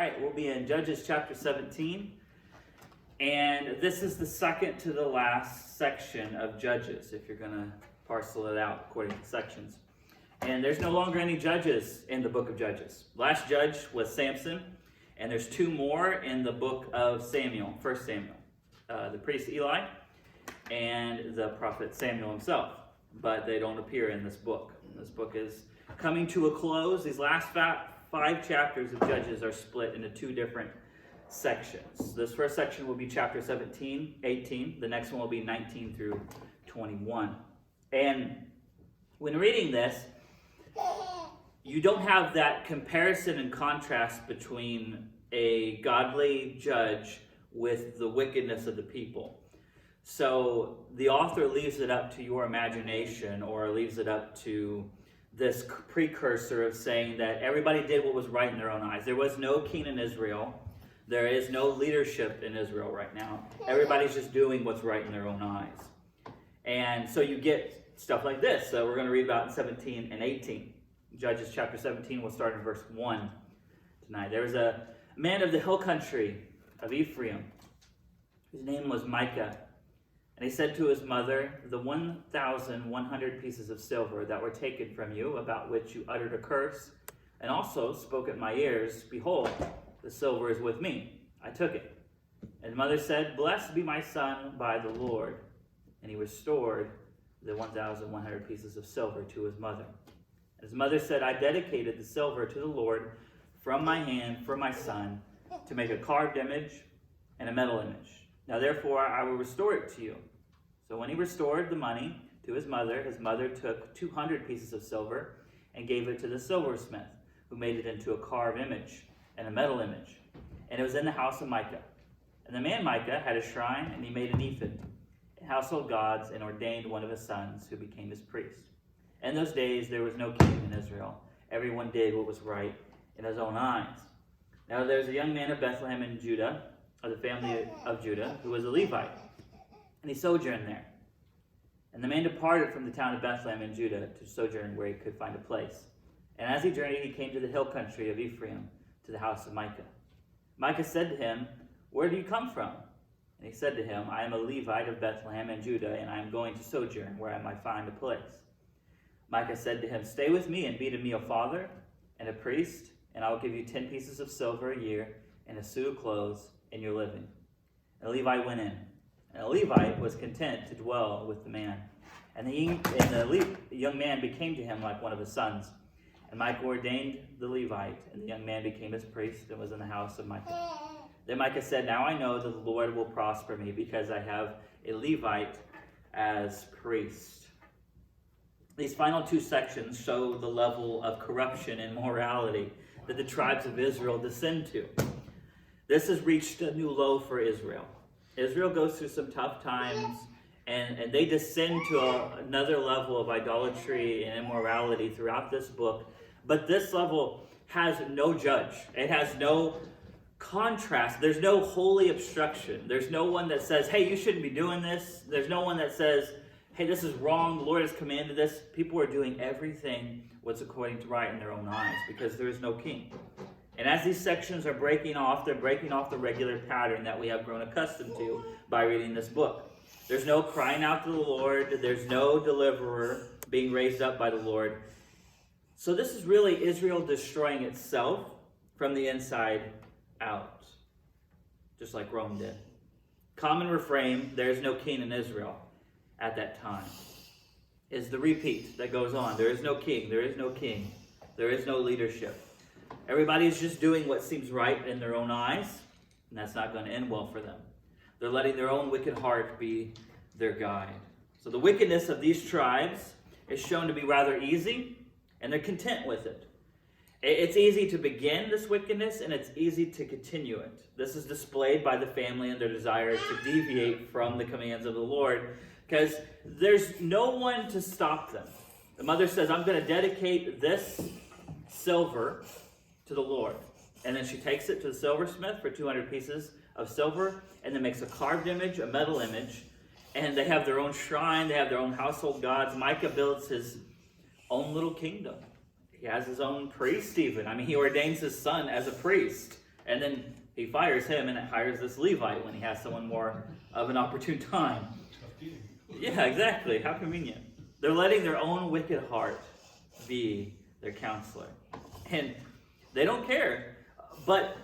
right, we'll be in Judges chapter 17. And this is the second to the last section of Judges, if you're going to parcel it out according to sections. And there's no longer any judges in the book of Judges. Last judge was Samson, and there's two more in the book of Samuel, 1 Samuel. The priest Eli and the prophet Samuel himself. But they don't appear in this book. This book is coming to a close. These last five chapters of Judges are split into two different sections. This first section will be chapter 17, 18. The next one will be 19 through 21. And when reading this, you don't have that comparison and contrast between a godly judge with the wickedness of the people. So the author leaves it up to your imagination, or leaves it up to this precursor of saying that everybody did what was right in their own eyes. There was no king in Israel. There is no leadership in Israel right now. Everybody's just doing what's right in their own eyes. And so you get stuff like this that we're going to read about in 17 and 18. Judges chapter 17, we'll start in verse 1 tonight. There was a man of the hill country of Ephraim, whose name was Micah. And he said to his mother, "The 1,100 pieces of silver that were taken from you, about which you uttered a curse, and also spoke at my ears, behold, the silver is with me. I took it." And the mother said, "Blessed be my son by the Lord." And he restored the 1,100 pieces of silver to his mother. And his mother said, "I dedicated the silver to the Lord from my hand for my son, to make a carved image and a metal image. Now therefore I will restore it to you." So when he restored the money to his mother took 200 pieces of silver and gave it to the silversmith, who made it into a carved image and a metal image. And it was in the house of Micah. And the man Micah had a shrine, and he made an ephod and household gods, and ordained one of his sons, who became his priest. In those days there was no king in Israel. Everyone did what was right in his own eyes. Now there's a young man of Bethlehem in Judah, of the family of Judah, who was a Levite, and he sojourned there. And the man departed from the town of Bethlehem in Judah to sojourn where he could find a place. And as he journeyed, he came to the hill country of Ephraim, to the house of Micah. Micah said to him, "Where do you come from?" And he said to him, "I am a Levite of Bethlehem in Judah, and I am going to sojourn where I might find a place." Micah said to him, "Stay with me and be to me a father and a priest, and I will give you 10 pieces of silver a year and a suit of clothes in your living." And the Levite went in. And the Levite was content to dwell with the man. And the young man became to him like one of his sons. And Micah ordained the Levite, and the young man became his priest and was in the house of Micah. Then Micah said, "Now I know that the Lord will prosper me, because I have a Levite as priest." These final two sections show the level of corruption and morality that the tribes of Israel descend to. This has reached a new low for Israel. Israel goes through some tough times, and they descend to another level of idolatry and immorality throughout this book. But this level has no judge. It has no contrast. There's no holy obstruction. There's no one that says, "Hey, you shouldn't be doing this." There's no one that says, "Hey, this is wrong. The Lord has commanded this." People are doing everything what's according to right in their own eyes, because there is no king. And as these sections are breaking off, they're breaking off the regular pattern that we have grown accustomed to by reading this book. There's no crying out to the Lord. There's no deliverer being raised up by the Lord. So this is really Israel destroying itself from the inside out, just like Rome did. Common refrain, "There is no king in Israel" at that time, is the repeat that goes on. There is no king, there is no king, there is no leadership. Everybody's just doing what seems right in their own eyes, and that's not going to end well for them. They're letting their own wicked heart be their guide. So the wickedness of these tribes is shown to be rather easy, and they're content with it. It's easy to begin this wickedness, and it's easy to continue it. This is displayed by the family and their desire to deviate from the commands of the Lord, because there's no one to stop them. The mother says, "I'm going to dedicate this silver to the Lord." And then she takes it to the silversmith for 200 pieces of silver, and then makes a carved image, a metal image. And they have their own shrine, they have their own household gods. Micah builds his own little kingdom. He has his own priest even. I mean, he ordains his son as a priest. And then he fires him and hires this Levite when he has someone more of an opportune time. Yeah, exactly. How convenient. They're letting their own wicked heart be their counselor. And they don't care. But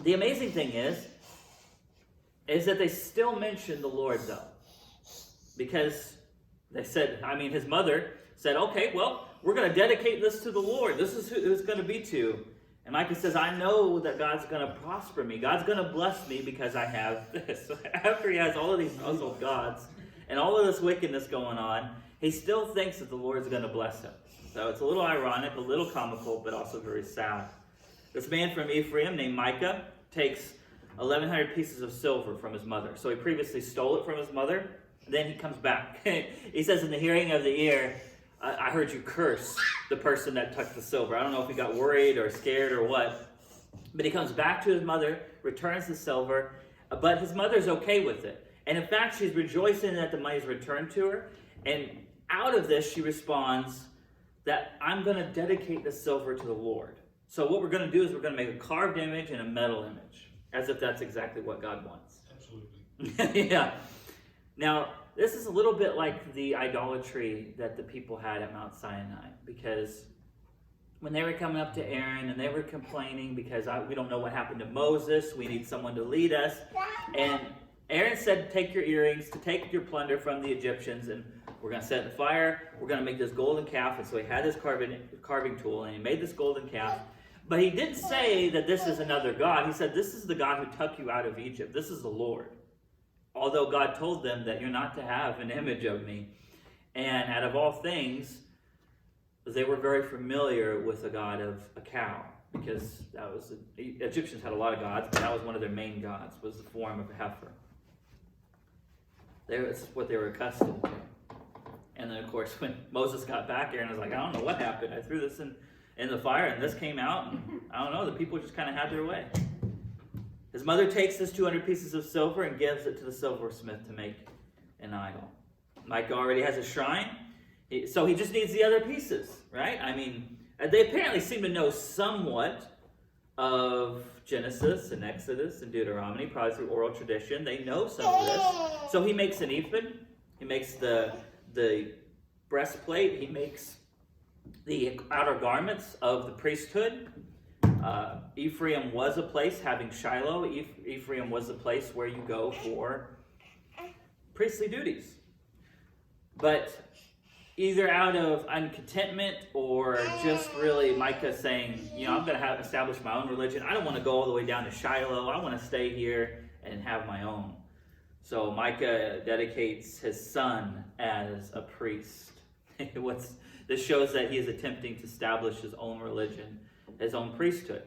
the amazing thing is that they still mention the Lord, though. Because they said, his mother said, okay, well, we're going to dedicate this to the Lord. This is who it's going to be to. And Micah says, I know that God's going to prosper me. God's going to bless me because I have this. So after he has all of these puzzle gods and all of this wickedness going on, he still thinks that the Lord's going to bless him. So it's a little ironic, a little comical, but also very sad. This man from Ephraim named Micah takes 1,100 pieces of silver from his mother. So he previously stole it from his mother. Then he comes back. He says, in the hearing of the ear, I heard you curse the person that took the silver. I don't know if he got worried or scared or what. But he comes back to his mother, returns the silver, but his mother's okay with it. And in fact, she's rejoicing that the money's returned to her. And out of this, she responds that I'm going to dedicate the silver to the Lord. So what we're going to do is we're going to make a carved image and a metal image, as if that's exactly what God wants. Absolutely. Yeah. Now, this is a little bit like the idolatry that the people had at Mount Sinai, because when they were coming up to Aaron and they were complaining because we don't know what happened to Moses, we need someone to lead us. And Aaron said, take your earrings, to take your plunder from the Egyptians, and we're going to set the fire, we're going to make this golden calf. And so he had his carving tool, and he made this golden calf. But he didn't say that this is another God. He said, this is the God who took you out of Egypt. This is the Lord. Although God told them that you're not to have an image of me. And out of all things, they were very familiar with the god of a cow. Because the Egyptians had a lot of gods, but that was one of their main gods, was the form of a heifer. That's what they were accustomed to. And then, of course, when Moses got back, Aaron was like, I don't know what happened. I threw this in the fire, and this came out, and I don't know, the people just kind of had their way. His mother takes this 200 pieces of silver and gives it to the silversmith to make an idol. Micah already has a shrine, so he just needs the other pieces, right? They apparently seem to know somewhat of Genesis and Exodus and Deuteronomy, probably through oral tradition. They know some of this. So he makes an ephod. He makes the breastplate. He makes the outer garments of the priesthood. Ephraim was a place, having Shiloh, Ephraim was a place where you go for priestly duties. But either out of uncontentment or just really Micah saying, I'm going to establish my own religion. I don't want to go all the way down to Shiloh. I want to stay here and have my own. So Micah dedicates his son as a priest. This shows that he is attempting to establish his own religion, his own priesthood.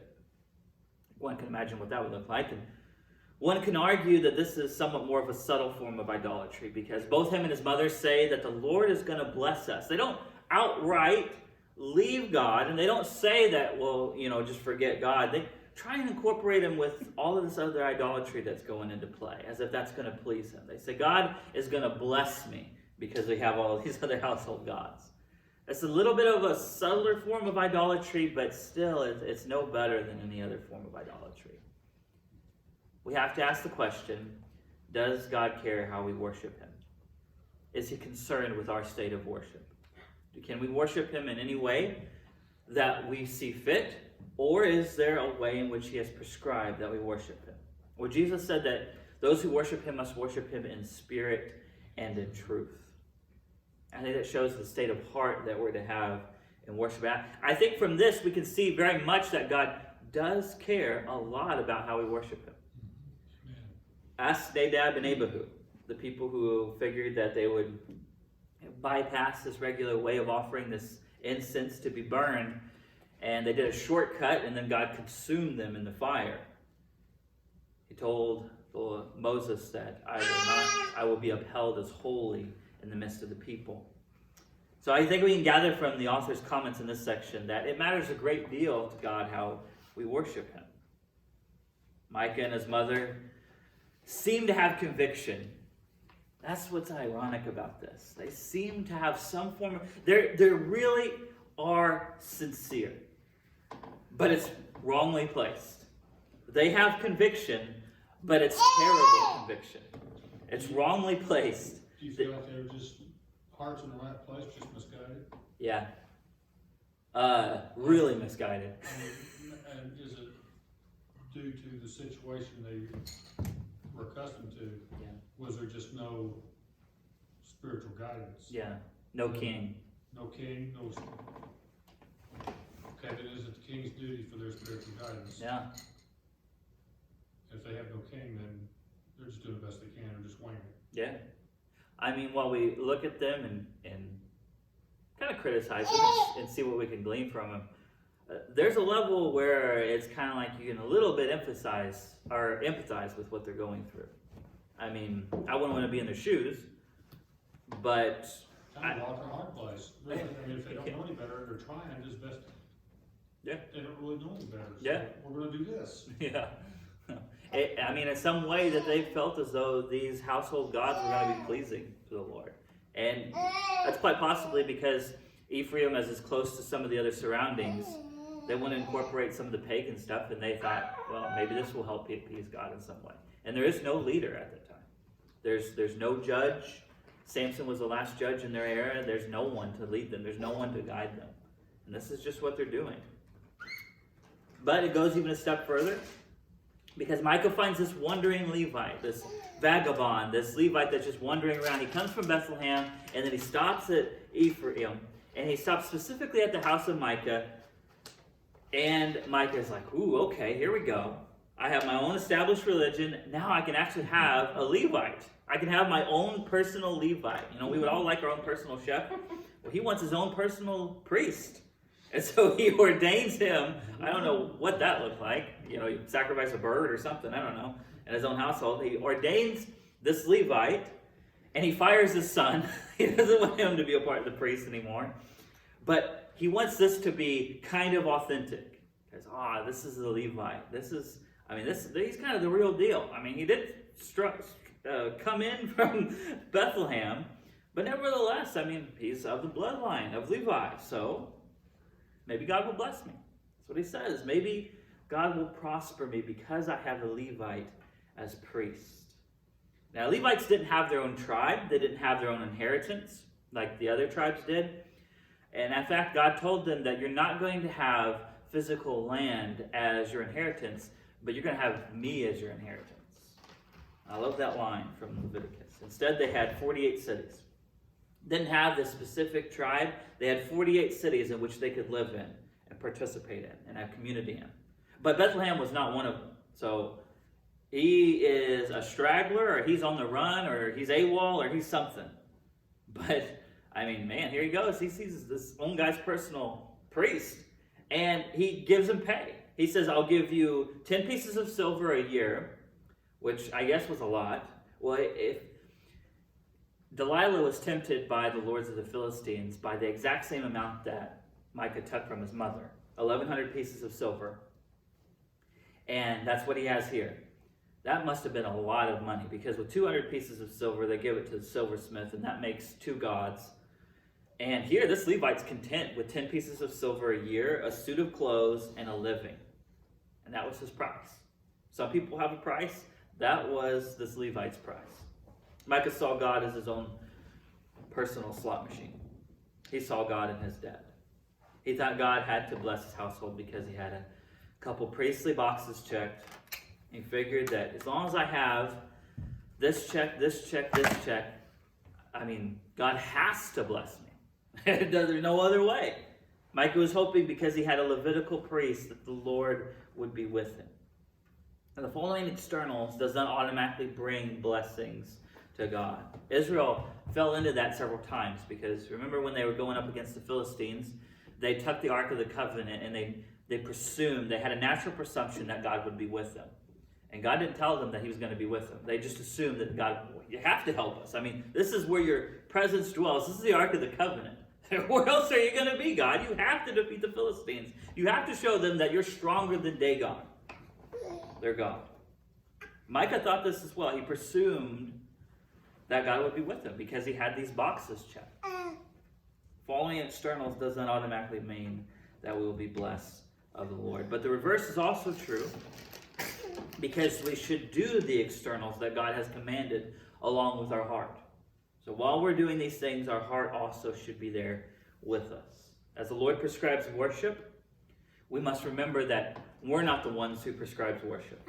One can imagine what that would look like. And one can argue that this is somewhat more of a subtle form of idolatry, because both him and his mother say that the Lord is going to bless us. They don't outright leave God, and they don't say that, just forget God. They try and incorporate him with all of this other idolatry that's going into play, as if that's going to please him. They say, God is going to bless me because we have all these other household gods. It's a little bit of a subtler form of idolatry, but still it's no better than any other form of idolatry. We have to ask the question, does God care how we worship him? Is he concerned with our state of worship? Can we worship him in any way that we see fit? Or is there a way in which he has prescribed that we worship him? Well, Jesus said that those who worship him must worship him in spirit and in truth. I think that shows the state of heart that we're to have in worship. I think from this we can see very much that God does care a lot about how we worship him. Ask Nadab and Abihu, the people who figured that they would bypass this regular way of offering this incense to be burned, and they did a shortcut, and then God consumed them in the fire. He told Moses that I will be upheld as holy in the midst of the people. So I think we can gather from the author's comments in this section that it matters a great deal to God how we worship him. Micah and his mother seem to have conviction. That's what's ironic about this. They seem to have some form of... They really are sincere. But it's wrongly placed. They have conviction, but it's terrible conviction. It's wrongly placed. Do you feel like they're just hearts in the right place, just misguided? Yeah. Really misguided. And is it due to the situation they were accustomed to? Yeah. Was there just no spiritual guidance? Yeah. No king. No king, no. Okay, then is it the king's duty for their spiritual guidance? Yeah. If they have no king, then they're just doing the best they can or just winging it. Yeah. I mean, while we look at them and kind of criticize them and see what we can glean from them, there's a level where it's kind of like you can a little bit emphasize or empathize with what they're going through. I mean, I wouldn't want to be in their shoes, but Kind of rock a hard place. Really, I mean, if they don't know any better, they're trying as best. Yeah. They don't really know any better. So Yeah. We're going to do this. yeah. I mean, in some way that they felt as though these household gods were going to be pleasing to the Lord. And that's quite possibly because Ephraim, as is close to some of the other surroundings, they want to incorporate some of the pagan stuff, and they thought, well, maybe this will help appease God in some way. And there is no leader at that time. There's no judge. Samson was the last judge in their era. There's no one to lead them. There's no one to guide them. And this is just what they're doing. But it goes even a step further, because Micah finds this wandering Levite, this vagabond, this Levite that's just wandering around. He comes from Bethlehem, and then he stops at Ephraim, and he stops specifically at the house of Micah. And Micah is like, ooh, okay, here we go. I have my own established religion. Now I can actually have a Levite. I can have my own personal Levite. You know, we would all like our own personal chef. Well, he wants his own personal priest. And so he ordains him. I don't know what that looked like. You know, he sacrificed a bird or something. I don't know. In his own household. He ordains this Levite, and he fires his son. He doesn't want him to be a part of the priest anymore. But he wants this to be kind of authentic. Because, this is the Levite. He's kind of the real deal. I mean, he did come in from Bethlehem, but nevertheless, I mean, he's of the bloodline of Levi. So maybe God will bless me. That's what he says. Maybe God will prosper me because I have a Levite as priest. Now, Levites didn't have their own tribe. They didn't have their own inheritance like the other tribes did. And in fact, God told them that you're not going to have physical land as your inheritance, but you're going to have me as your inheritance. I love that line from Leviticus. Instead, they had 48 cities. Didn't have this specific tribe. They had 48 cities in which they could live in and participate in and have community in. But Bethlehem was not one of them. So he is a straggler, or he's on the run, or he's AWOL, or he's something. But, I mean, man, here he goes. He sees this own guy's personal priest, and he gives him pay. He says, I'll give you 10 pieces of silver a year, which I guess was a lot. Well, if Delilah was tempted by the lords of the Philistines by the exact same amount that Micah took from his mother, 1,100 pieces of silver. And that's what he has here. That must have been a lot of money, because with 200 pieces of silver, they give it to the silversmith, and that makes 2 gods. And here, this Levite's content with 10 pieces of silver a year, a suit of clothes, and a living. And that was his price. Some people have a price. That was this Levite's price. Micah saw God as his own personal slot machine. He saw God in his debt. He thought God had to bless his household because he had a couple priestly boxes checked. He figured that as long as I have this check, this check, this check, I mean, God has to bless me. There's no other way. Micah was hoping because he had a Levitical priest that the Lord would be with him. And the following externals does not automatically bring blessings to God. Israel fell into that several times, because remember when they were going up against the Philistines, they took the Ark of the Covenant and they presumed, they had a natural presumption that God would be with them. And God didn't tell them that he was going to be with them. They just assumed that God, you have to help us. I mean, this is where your presence dwells. This is the Ark of the Covenant. Where else are you going to be, God? You have to defeat the Philistines. You have to show them that you're stronger than Dagon, their God. Micah thought this as well. He presumed that God would be with him because he had these boxes checked. Following externals does not automatically mean that we will be blessed of the Lord. But the reverse is also true. because we should do the externals that God has commanded along with our heart. So while we're doing these things, our heart also should be there with us. As the Lord prescribes worship, we must remember that we're not the ones who prescribes worship.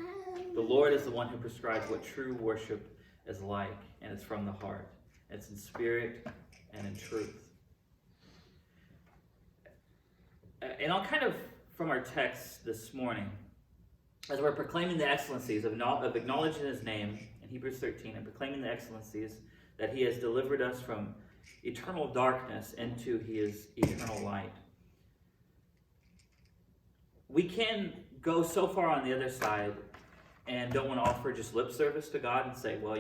The Lord is the one who prescribes what true worship is like, and it's from the heart. It's in spirit and in truth. And I'll kind of, from our text this morning, as we're proclaiming the excellencies of acknowledging his name in Hebrews 13 and proclaiming the excellencies that he has delivered us from eternal darkness into his eternal light. We can go so far on the other side and don't want to offer just lip service to God and say, well,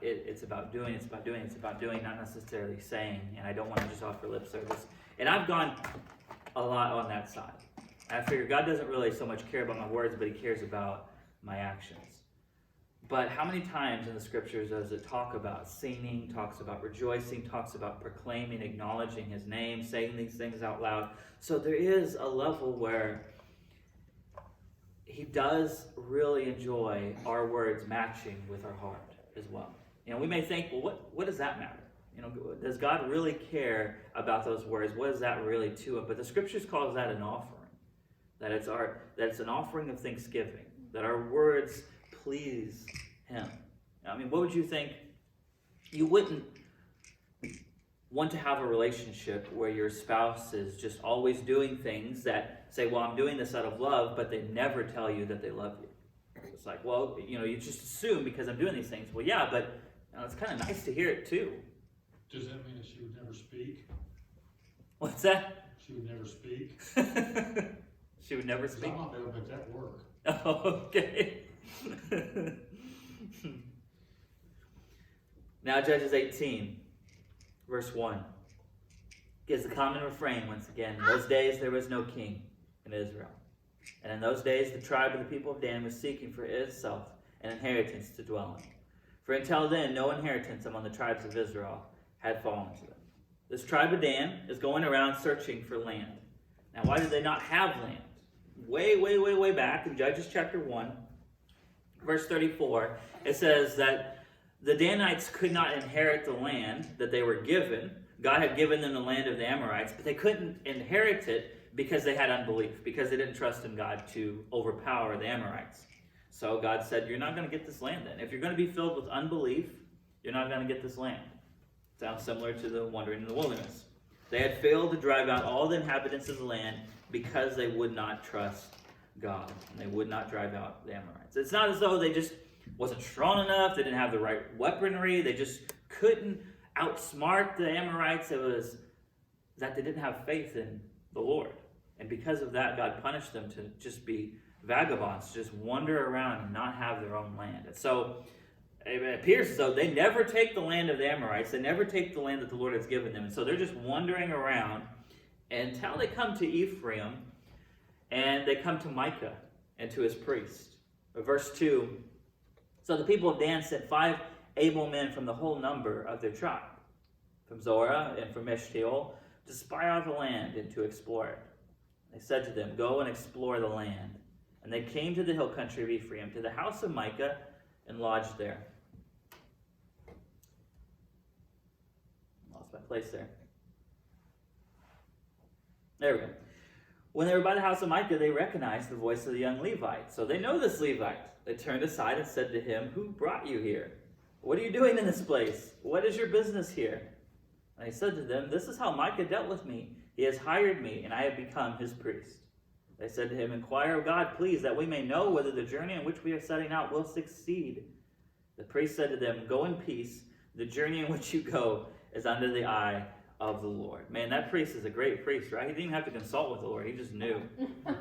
it's about doing, not necessarily saying, and I don't want to just offer lip service. And I've gone a lot on that side. I figure God doesn't really so much care about my words, but he cares about my actions. But how many times in the scriptures does it talk about singing, talks about rejoicing, talks about proclaiming, acknowledging his name, saying these things out loud? So there is a level where he does really enjoy our words matching with our heart as well. We may think, well, what does that matter? Does God really care about those words? What is that really to him? But the scriptures calls that an offering. That it's an offering of thanksgiving. That our words please him. What would you think? You wouldn't want to have a relationship where your spouse is just always doing things that say, well, I'm doing this out of love, but they never tell you that they love you. It's like, well, you just assume because I'm doing these things. Well, yeah, but it's kind of nice to hear it too. Does that mean that she would never speak? What's that? She would never speak? She would never speak? I'm not able to make that work. Oh, okay. Now Judges 18, verse 1, gives the common refrain once again. In those days there was no king in Israel. And in those days the tribe of the people of Dan was seeking for itself an inheritance to dwell in. For until then no inheritance among the tribes of Israel had fallen to them. This tribe of Dan is going around searching for land. Now why did they not have land? Way back in Judges chapter 1, verse 34, it says that the Danites could not inherit the land that they were given. God had given them the land of the Amorites, but they couldn't inherit it because they had unbelief, because they didn't trust in God to overpower the Amorites. So God said, you're not going to get this land then. If you're going to be filled with unbelief, you're not going to get this land. Sounds similar to the wandering in the wilderness. They had failed to drive out all the inhabitants of the land because they would not trust God, and they would not drive out the Amorites. It's not as though they just wasn't strong enough, they didn't have the right weaponry, they just couldn't outsmart the Amorites. It was that they didn't have faith in the Lord. And because of that, God punished them to just be vagabonds, just wander around and not have their own land. And so it appears as though they never take the land of the Amorites, they never take the land that the Lord has given them. And so they're just wandering around until they come to Ephraim, and they come to Micah and to his priest. Verse 2, so the people of Dan sent 5 able men from the whole number of their tribe, from Zorah and from Eshtaol, to spy out the land and to explore it. They said to them, go and explore the land. And they came to the hill country of Ephraim, to the house of Micah, and lodged there. Lost my place there. There we go. When they were by the house of Micah, they recognized the voice of the young Levite. So they know this Levite. They turned aside and said to him, who brought you here? What are you doing in this place? What is your business here? And he said to them, this is how Micah dealt with me. He has hired me, and I have become his priest. They said to him, inquire of God, please, that we may know whether the journey on which we are setting out will succeed. The priest said to them, go in peace. The journey in which you go is under the eye of the Lord. Man, that priest is a great priest, right? He didn't even have to consult with the Lord. He just knew.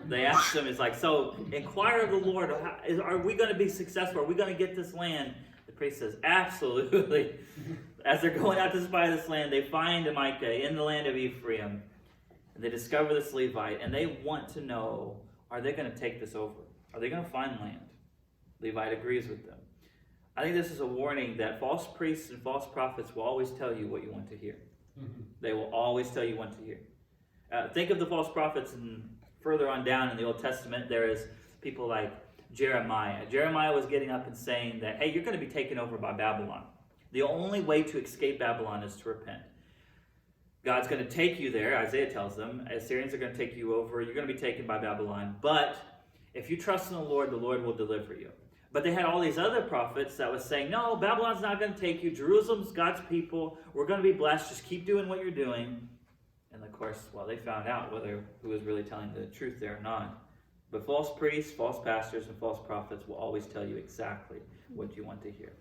They asked him, it's like, so inquire of the Lord. Are we going to be successful? Are we going to get this land? The priest says, absolutely. As they're going out to spy this land, they find Micah in the land of Ephraim. And they discover this Levite, and they want to know, are they going to take this over? Are they going to find land? Levite agrees with them. I think this is a warning that false priests and false prophets will always tell you what you want to hear. Mm-hmm. They will always tell you what to hear. Think of the false prophets, and further on down in the Old Testament, there is people like Jeremiah. Jeremiah was getting up and saying that, hey, you're going to be taken over by Babylon. The only way to escape Babylon is to repent. God's going to take you there, Isaiah tells them. Assyrians are going to take you over. You're going to be taken by Babylon. But if you trust in the Lord will deliver you. But they had all these other prophets that was saying, no, Babylon's not going to take you. Jerusalem's God's people. We're going to be blessed. Just keep doing what you're doing. And of course, well, they found out who was really telling the truth there or not. But false priests, false pastors, and false prophets will always tell you exactly what you want to hear.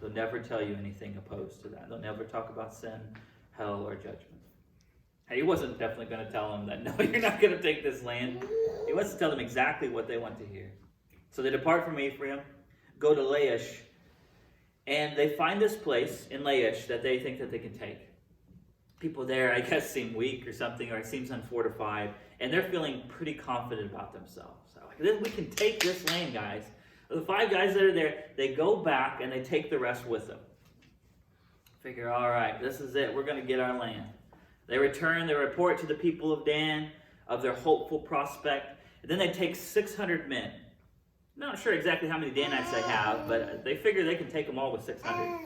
They'll never tell you anything opposed to that. They'll never talk about sin, hell, or judgment. He wasn't definitely going to tell them that, no, you're not going to take this land. He wants to tell them exactly what they want to hear. So they depart from Ephraim, go to Laish, and they find this place in Laish that they think that they can take. People there, I guess, seem weak or something, or it seems unfortified, and they're feeling pretty confident about themselves. So, like, we can take this land, guys. The 5 guys that are there, they go back and they take the rest with them. Figure, all right, this is it. We're going to get our land. They return, they report to the people of Dan of their hopeful prospect, and then they take 600 men. Not sure exactly how many Danites they have, but they figure they can take them all with 600.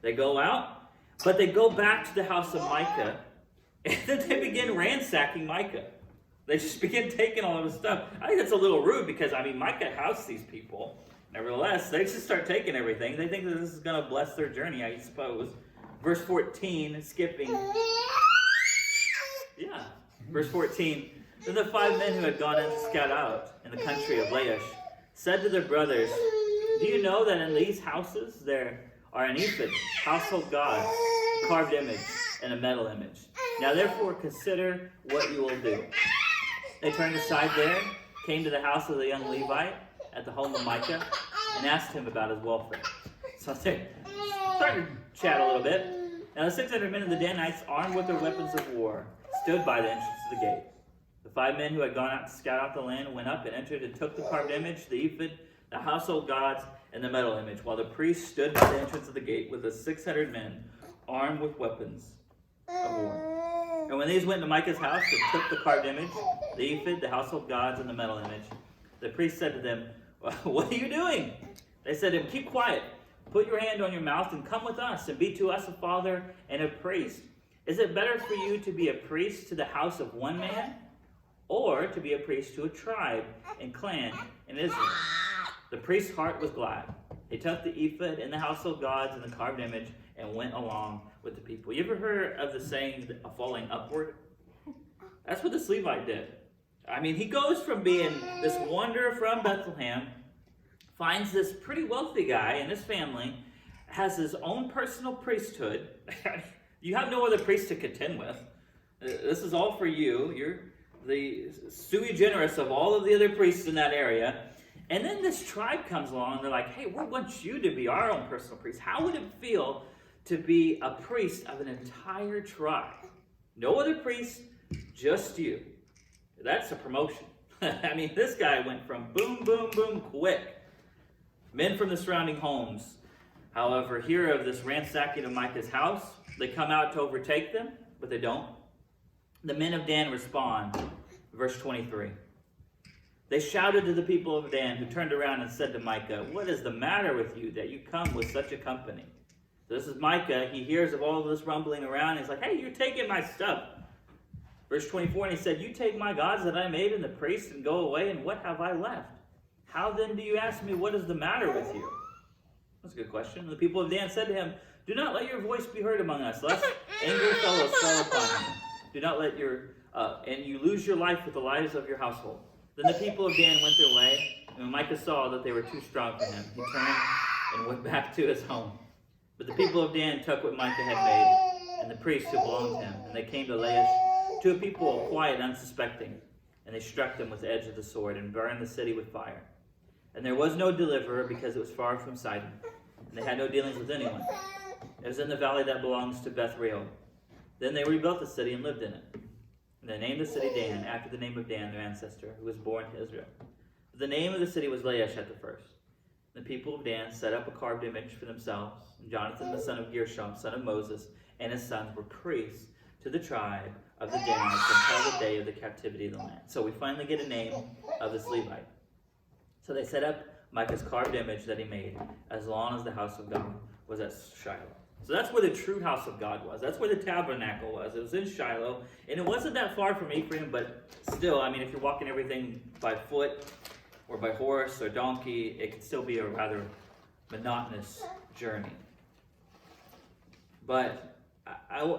They go out, but they go back to the house of Micah, and then they begin ransacking Micah. They just begin taking all of his stuff. I think that's a little rude because, Micah housed these people. Nevertheless, they just start taking everything. They think that this is going to bless their journey, I suppose. Verse 14, skipping. Yeah, verse 14. Then the 5 men who had gone in to scout out in the country of Laish said to their brothers, do you know that in these houses there are an ephod, household gods, a carved image, and a metal image? Now therefore consider what you will do. They turned aside there, came to the house of the young Levite at the home of Micah, and asked him about his welfare. So they started to chat a little bit. Now the 600 men of the Danites, armed with their weapons of war, stood by the entrance of the gate. The 5 men who had gone out to scout out the land went up and entered and took the carved image, the ephod, the household gods, and the metal image, while the priests stood by the entrance of the gate with the 600 men armed with weapons of war. And when these went to Micah's house and took the carved image, the ephod, the household gods, and the metal image, the priest said to them, what are you doing? They said to him, keep quiet. Put your hand on your mouth and come with us and be to us a father and a priest. Is it better for you to be a priest to the house of one man, or to be a priest to a tribe and clan in Israel? The priest's heart was glad. He took the ephod and the household gods and the carved image and went along with the people. You ever heard of the saying, falling upward? That's what this Levite did. He goes from being this wanderer from Bethlehem, finds this pretty wealthy guy and his family, has his own personal priesthood. You have no other priest to contend with. This is all for you. You're the sui generis of all of the other priests in that area. And then this tribe comes along and they're like, hey, we want you to be our own personal priest. How would it feel to be a priest of an entire tribe? No other priest, just you. That's a promotion. This guy went from boom, boom, boom, quick. Men from the surrounding homes, however, hear of this ransacking of Micah's house. They come out to overtake them, but they don't. The men of Dan respond. Verse 23. They shouted to the people of Dan, who turned around and said to Micah, what is the matter with you that you come with such a company? So this is Micah. He hears of all of this rumbling around. He's like, hey, you're taking my stuff. Verse 24, and he said, you take my gods that I made and the priests and go away, and what have I left? How then do you ask me, what is the matter with you? That's a good question. And the people of Dan said to him, do not let your voice be heard among us, lest angry fellows fall upon you. Do not let and you lose your life with the lives of your household. Then the people of Dan went their way, and when Micah saw that they were too strong for him, he turned and went back to his home. But the people of Dan took what Micah had made, and the priests who belonged to him, and they came to Laish, to a people quiet and unsuspecting, and they struck them with the edge of the sword, and burned the city with fire. And there was no deliverer, because it was far from Sidon, and they had no dealings with anyone. It was in the valley that belongs to Beth-rehob. Then they rebuilt the city and lived in it. And they named the city Dan, after the name of Dan, their ancestor, who was born to Israel. But the name of the city was Laish at the first. The people of Dan set up a carved image for themselves. And Jonathan, the son of Gershom, son of Moses, and his sons were priests to the tribe of the Danites until the day of the captivity of the land. So we finally get a name of this Levite. So they set up Micah's carved image that he made, as long as the house of God was at Shiloh. So that's where the true house of God was. That's where the tabernacle was. It was in Shiloh, and it wasn't that far from Ephraim, but still, I mean, if you're walking everything by foot or by horse or donkey, it could still be a rather monotonous journey. But I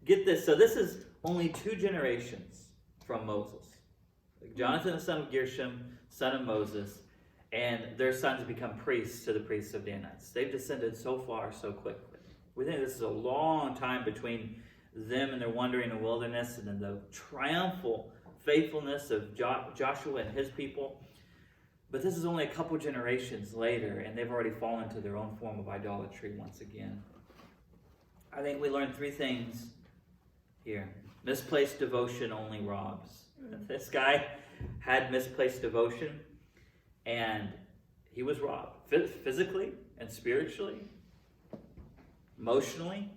get this. So this is only 2 generations from Moses. Jonathan, the son of Gershom, son of Moses, and their sons become priests to the priests of Danites. They've descended so far so quickly. We think this is a long time between them and their wandering in the wilderness and then the triumphal faithfulness of Joshua and his people. But this is only a couple generations later, and they've already fallen to their own form of idolatry once again. I think we learn 3 things here. Misplaced devotion only robs. This guy had misplaced devotion, and he was robbed physically and spiritually, emotionally.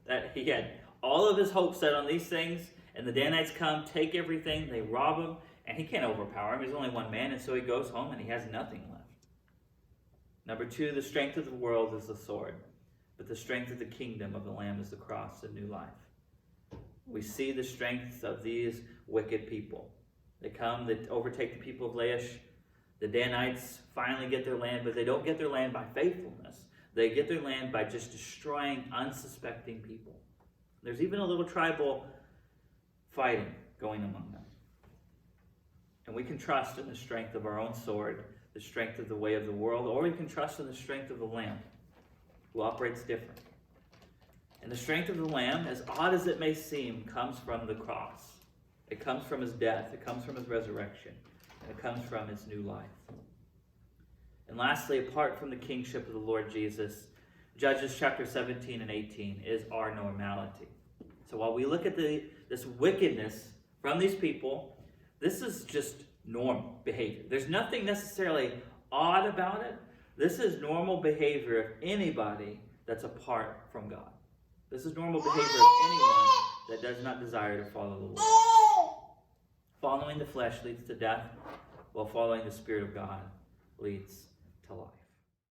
That he had all of his hopes set on these things, and the Danites come, take everything, they rob him, and he can't overpower him. He's only one man, and so he goes home and he has nothing left. Number 2, the strength of the world is the sword, but the strength of the kingdom of the Lamb is the cross and new life. We see the strength of these wicked people. They come, they overtake the people of Laish. The Danites finally get their land, but they don't get their land by faithfulness. They get their land by just destroying unsuspecting people. There's even a little tribal fighting going among them. And we can trust in the strength of our own sword, the strength of the way of the world, or we can trust in the strength of the Lamb, who operates different. And the strength of the Lamb, as odd as it may seem, comes from the cross. It comes from his death. It comes from his resurrection. And it comes from his new life. And lastly, apart from the kingship of the Lord Jesus, Judges chapter 17 and 18 is our normality. So while we look at this wickedness from these people, this is just normal behavior. There's nothing necessarily odd about it. This is normal behavior of anybody that's apart from God. This is normal behavior of anyone that does not desire to follow the Lord. Following the flesh leads to death, while following the Spirit of God leads to life.